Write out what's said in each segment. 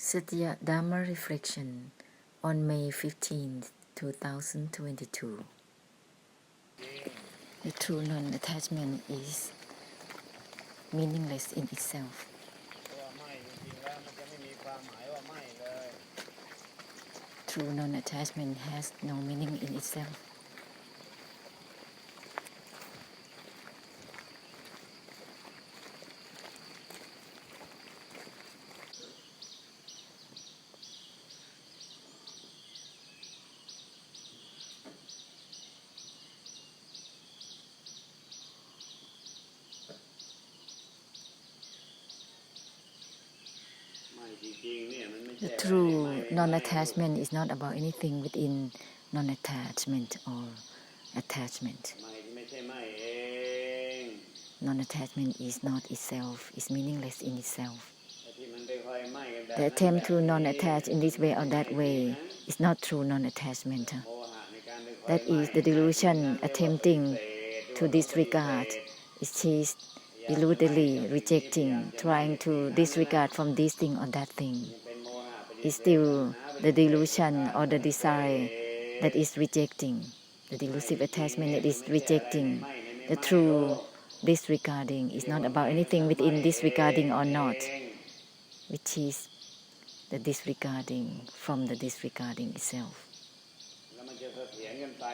Satya Dharma Reflection on May 15, 2022. The true non-attachment is meaningless in itself. True non-attachment has no meaning in itself. The true non-attachment is not about anything within non-attachment or attachment. Non-attachment is not itself, is meaningless in itself. The attempt to non-attach in this way or that way is not true non-attachment. That is the delusion attempting to disregard. It is deludedly rejecting, trying to disregard from this thing or that thing. It's still the delusion or the desire that is rejecting, the delusive attachment that is rejecting. The true disregarding is not about anything within disregarding or not, which is the disregarding from the disregarding itself.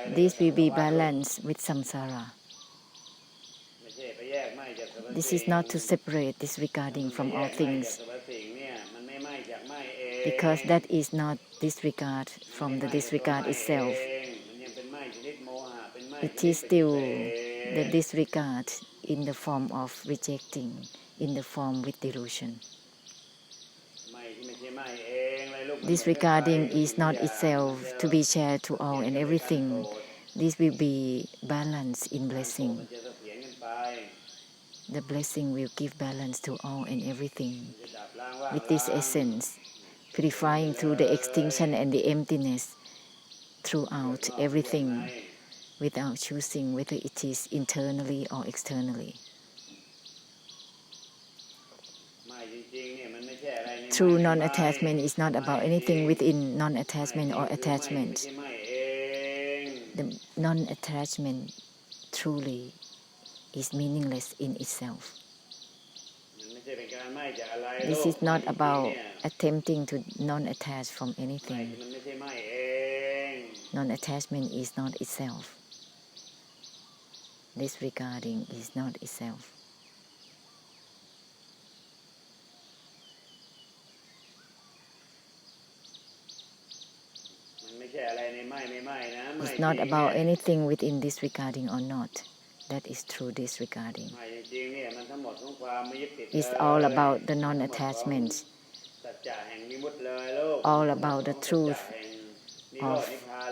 This will be balanced with samsara. This is not to separate disregarding from all things, because that is not disregard from the disregard itself. It is still the disregard in the form of rejecting, in the form with delusion. Disregarding is not itself to be shared to all and everything. This will be balance in blessing. The blessing will give balance to all and everything. With this essence, purifying through the extinction and the emptiness throughout everything, without choosing whether it is internally or externally. True non-attachment is not about anything within non-attachment or attachment. The non-attachment truly is meaningless in itself. This is not about attempting to non-attach from anything. Non-attachment is not itself. Disregarding is not itself. It's not about anything within disregarding or not. That is true disregarding. It's all about the non-attachment, all about the truth of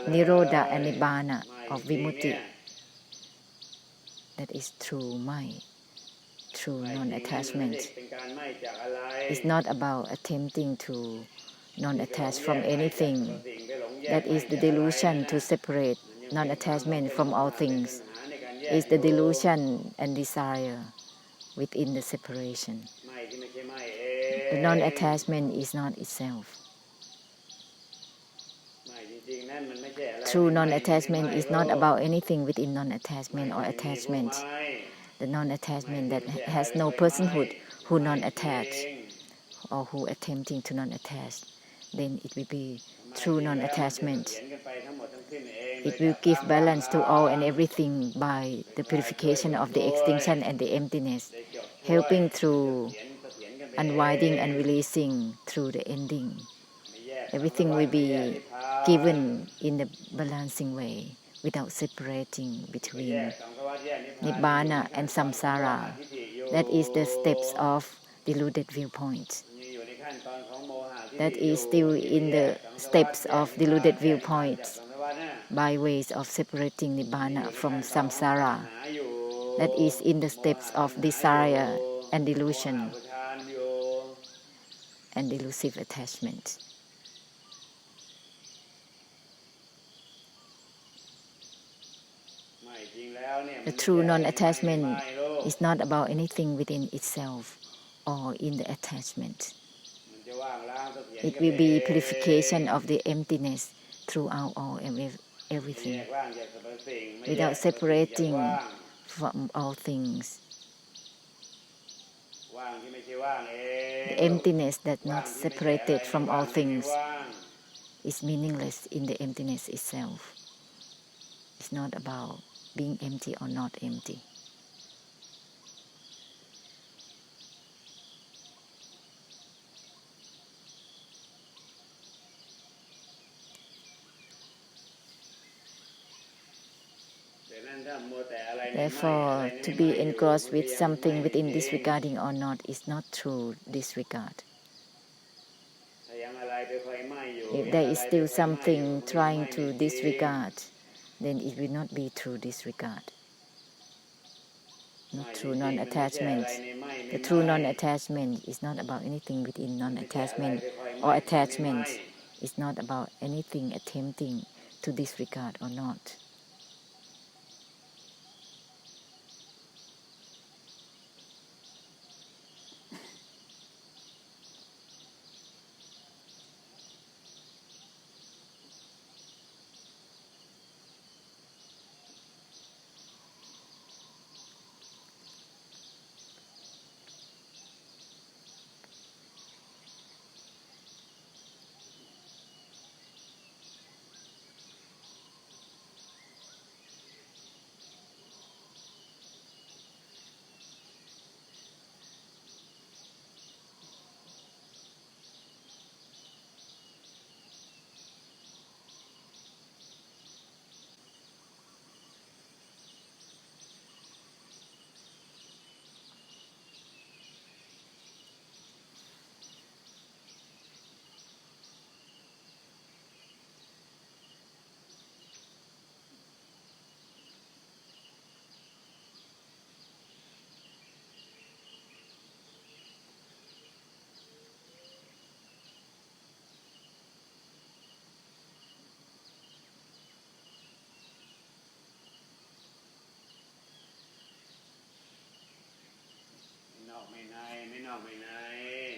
Nirodh and Nibba, of Vimutti. That is true mind, true non-attachment. It's not about attempting to non-attach from anything. That is the delusion to separate non-attachment from all things. It's the delusion and desire within the separation. The non-attachment is not itself. True non-attachment is not about anything within non-attachment or attachment. The non-attachment that has no personhood who non-attach or who attempting to non-attach, then it will be true non-attachment. It will give balance to all and everything by the purification of the extinction and the emptiness, helping through unwinding and releasing through the ending. Everything will be given in the balancing way without separating between Nibbana and samsara. That is the steps of deluded viewpoint. That is still in the steps of deluded viewpoints by ways of separating Nibbana from samsara. That is in the steps of desire and delusion and delusive attachment. The true non-attachment is not about anything within itself or in the attachment. It will be purification of the emptiness throughout all everything, without separating from all things. The emptiness that's not separated from all things is meaningless in the emptiness itself. It's not about being empty or not empty. Therefore, to be engrossed with something within disregarding or not is not true disregard. If there is still something trying to disregard, then it will not be true disregard, not true non-attachment. The true non-attachment is not about anything within non-attachment or attachment. It's not about anything attempting to disregard or not.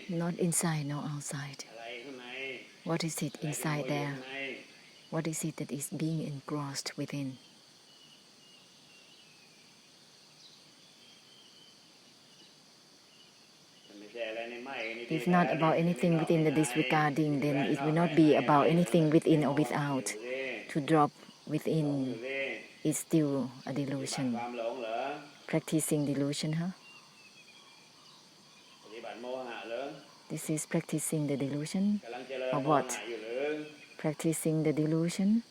Not inside, no outside. What is it inside there? What is it that is being engrossed within? If not about anything within the disregarding, then it will not be about anything within or without. To drop within is still a delusion. Practicing delusion, huh? This is practicing the delusion? Or what? Practicing the delusion?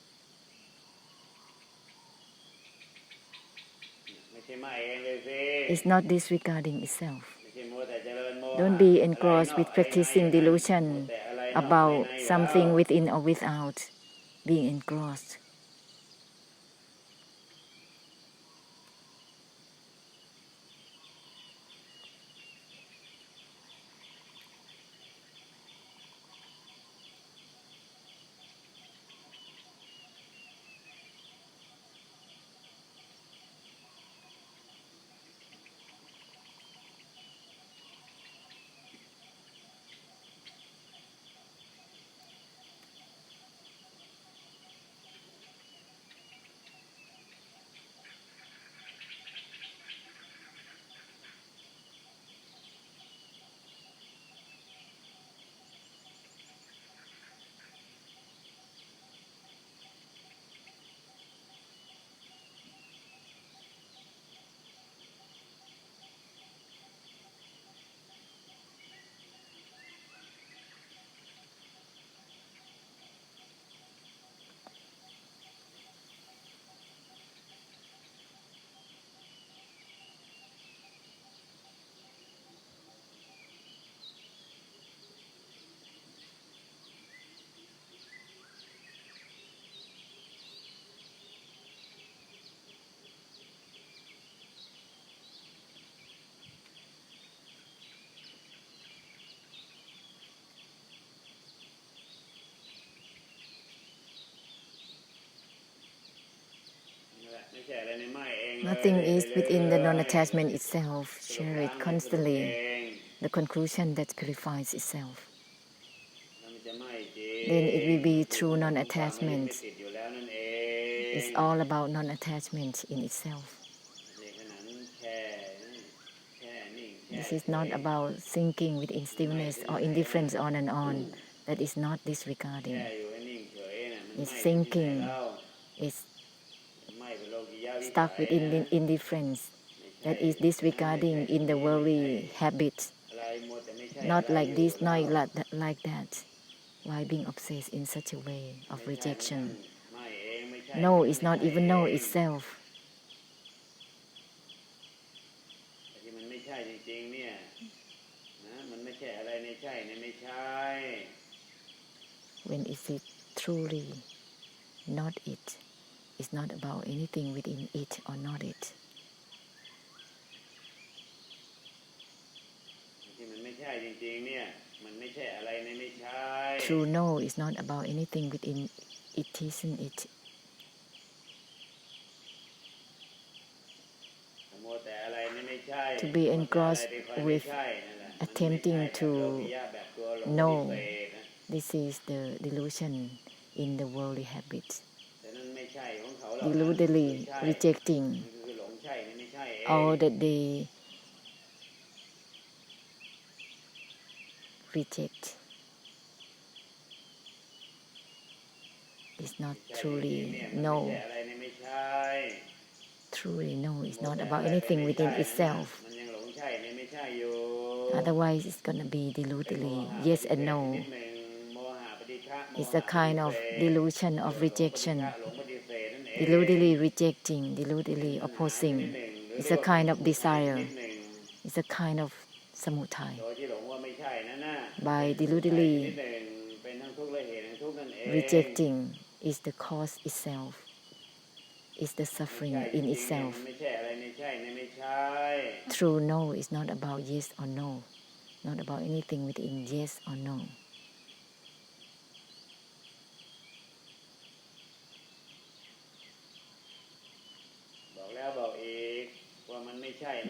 It's not disregarding itself. Don't be engrossed with practicing delusion about something within or without being engrossed. Nothing is within the non-attachment itself. Share it constantly. The conclusion that purifies itself. then it will be true non-attachment. It's all about non-attachment in itself. This is not about thinking within stillness or indifference on and on. That is not disregarding. It's thinking, it's stuck within indifference. That is disregarding in the worldly habits. Not like this, not like that. Why being obsessed in such a way of rejection? No is not even no itself. When is it truly not it? It's not about anything within it or not it. True no is not about anything within it isn't it. To be engrossed with attempting to know, this is the delusion in the worldly habits. Deludedly rejecting all that they reject is not truly no. Truly no is not about anything within itself. Otherwise it's going to be deludedly yes and no. It's a kind of delusion of rejection. Deludedly rejecting, deludedly opposing. It's a kind of desire. It's a kind of samudaya. By deludedly rejecting is the cause itself. Is the suffering in itself. True no is not about yes or no. Not about anything within yes or no.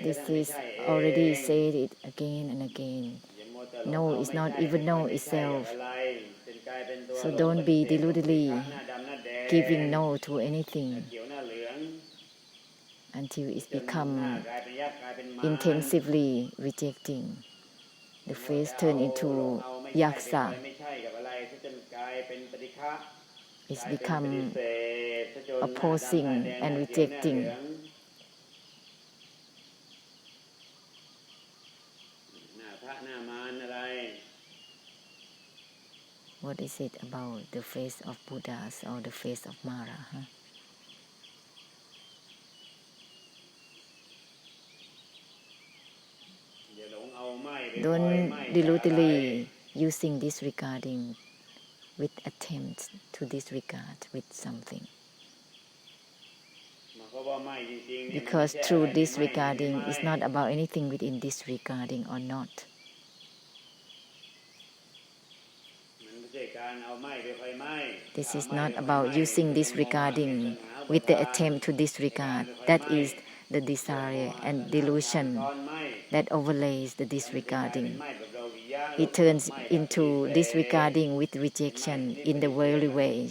This is already said it again and again. No is not even no itself. So don't be deludedly giving no to anything until it's become intensively rejecting. The face turn into yaksa. It's become opposing and rejecting. What is it about the face of Buddhas or the face of Mara? Huh? Don't deludedly using disregarding with attempts to disregard with something. Because true disregarding is not about anything within disregarding or not. This is not about using disregarding with the attempt to disregard. That is the desire and delusion that overlays the disregarding. It turns into disregarding with rejection in the worldly way,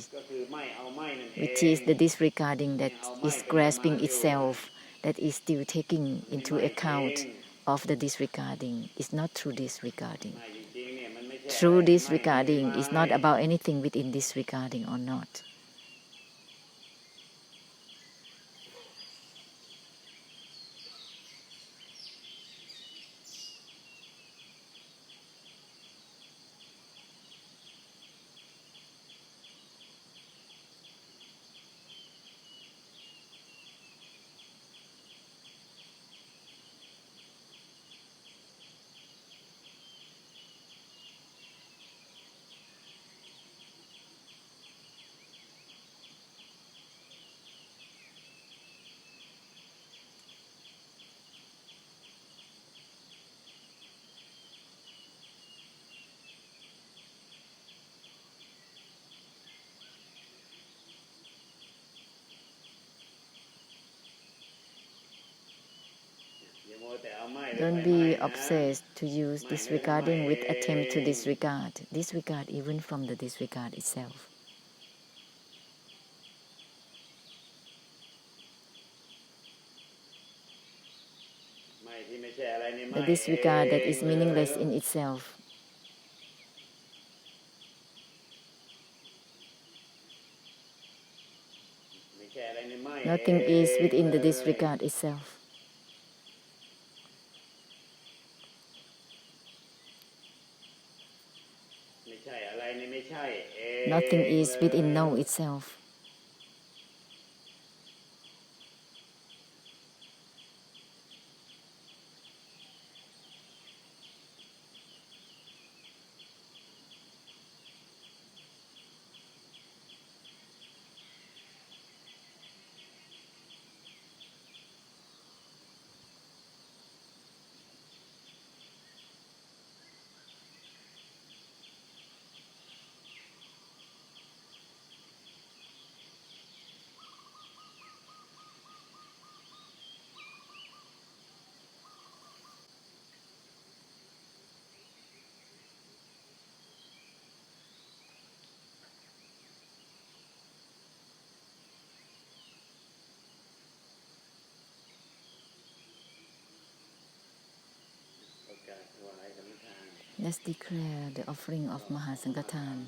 which is the disregarding that is grasping itself, that is still taking into account of the disregarding. It's not true disregarding. True disregarding is not about anything within disregarding or not. Don't be obsessed to use disregarding with attempt to disregard even from the disregard itself. The disregard that is meaningless in itself. Nothing is within the disregard itself. Nothing is within no itself. Let's declare the offering of Mahasankatan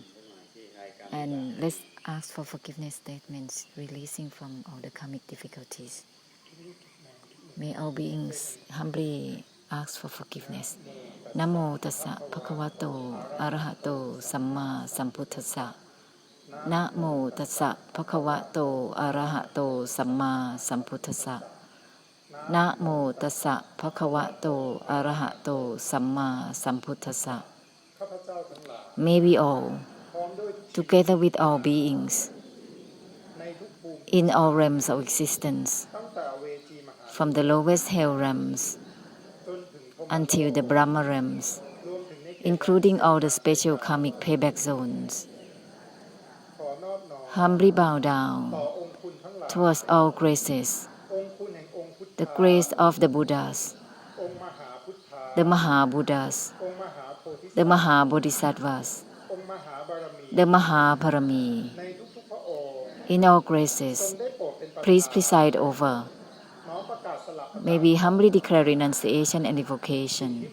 and let's ask for forgiveness statements releasing from all the karmic difficulties. May all beings humbly ask for forgiveness. Namo tassa bhagavato arahato samma sambuddhassa. Namo tassa bhagavato arahato samma sambuddhassa. Namo tassa bhagavato arahato samma sambuddhassa. May we all, together with all beings, in all realms of existence, from the lowest hell realms until the Brahma realms, including all the special karmic payback zones, humbly bow down towards all graces, the grace of the Buddhas, the Maha-Buddhas, the Maha-Bodhisattvas, the Maha-Parami. In all graces, please preside over. May we humbly declare renunciation and evocation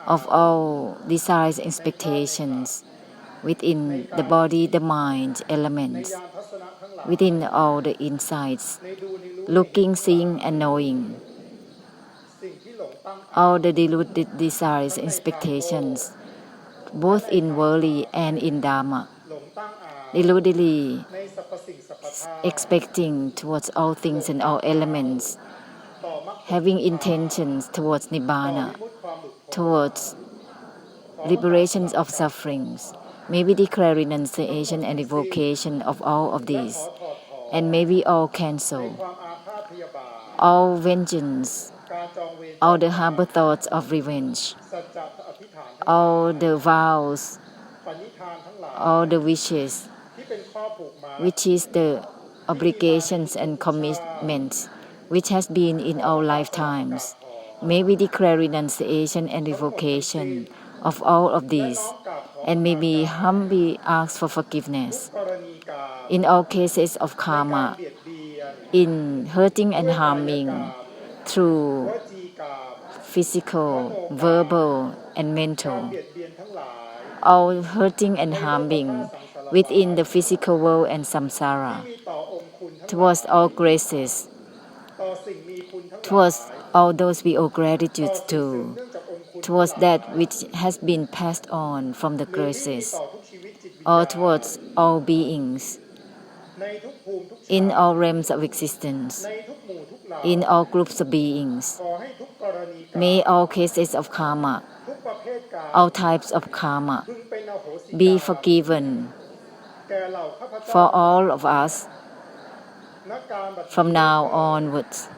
of all desires and expectations within the body, the mind, elements, within all the insights, looking, seeing, and knowing. All the deluded desires and expectations, both in worldly and in Dharma, deludedly expecting towards all things and all elements, having intentions towards Nibbana, towards liberations of sufferings. May we declare renunciation and evocation of all of these, and may we all cancel all vengeance, all the harbor thoughts of revenge, all the vows, all the wishes, which is the obligations and commitments which has been in all lifetimes. May we declare renunciation and revocation of all of these, and may we humbly ask for forgiveness in all cases of karma, in hurting and harming through physical, verbal, and mental, all hurting and harming within the physical world and samsara, towards all graces, towards all those we owe gratitude to, towards that which has been passed on from the graces, or towards all beings, in all realms of existence, in all groups of beings. May all cases of karma, all types of karma, be forgiven for all of us from now onwards.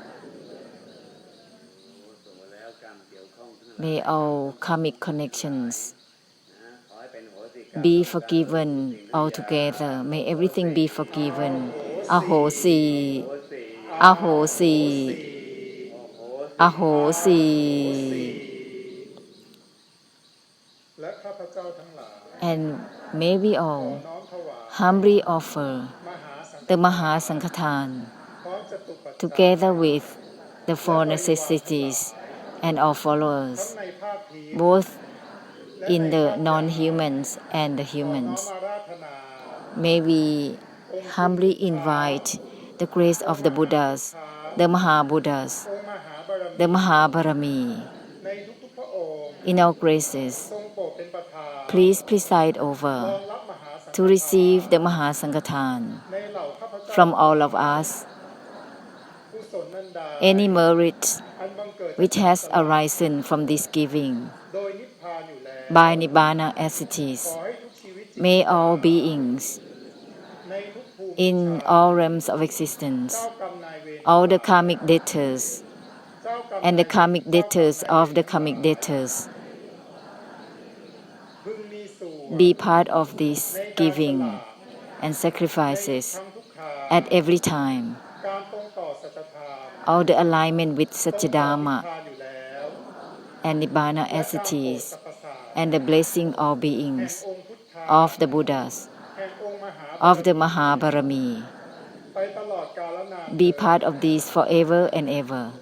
May all karmic connections be forgiven altogether. May everything be forgiven. Ahosi, Ahosi, Ahosi. and may we all humbly offer the Mahasankhathan together with the four necessities and all followers, both in the non-humans and the humans. May we humbly invite the grace of the Buddhas, the Maha-Buddhas, the Mahabarami, in our graces. Please preside over to receive the Mahasankhathan from all of us. Any merit which has arisen from this giving by Nibbana as it is, may all beings in all realms of existence, all the karmic debtors and the karmic debtors of the karmic debtors, be part of this giving and sacrifices at every time. All the alignment with Satya Dharma and Nibbana as it is, and the blessing all beings of the Buddhas, of the Mahabarami, be part of this forever and ever.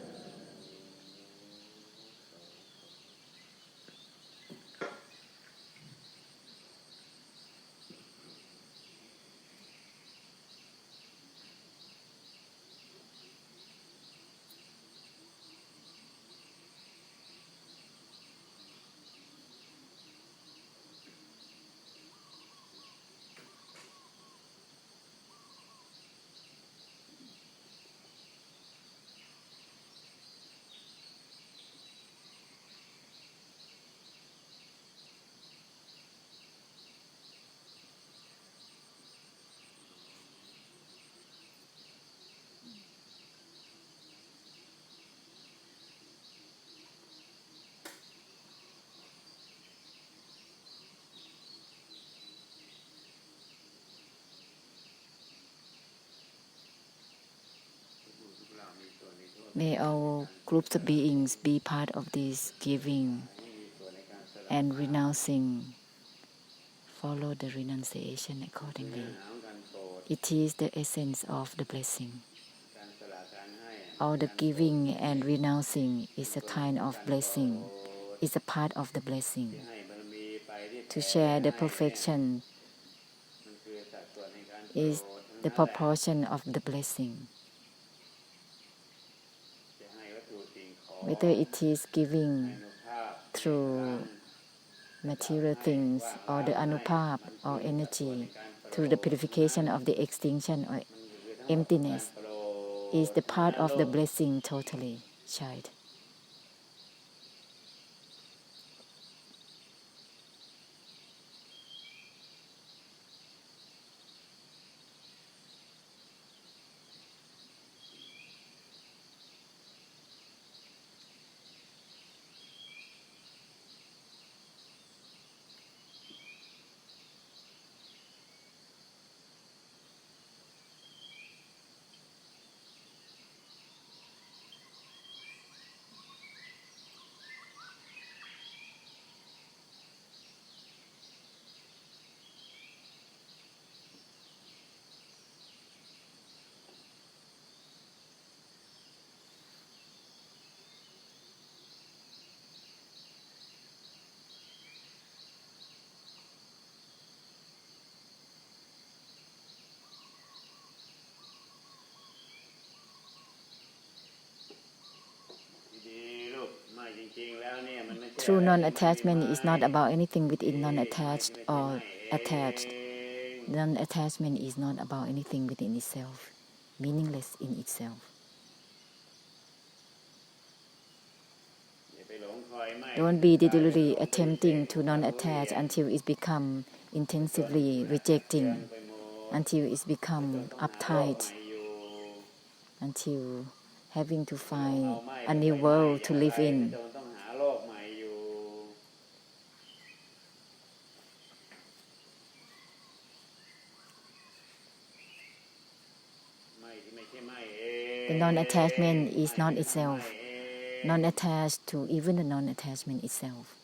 May all groups of beings be part of this giving and renouncing. Follow the renunciation accordingly. It is the essence of the blessing. All the giving and renouncing is a kind of blessing, is a part of the blessing. To share the perfection is the proportion of the blessing. Whether it is giving through material things or the anupap or energy through the purification of the extinction or emptiness is the part of the blessing totally, child. True non-attachment is not about anything within non-attached or attached. Non-attachment is not about anything within itself, meaningless in itself. Don't be deliberately attempting to non-attach until it becomes intensively rejecting, until it's become uptight, until having to find a new world to live in. The non-attachment is not itself, non-attached to even the non-attachment itself.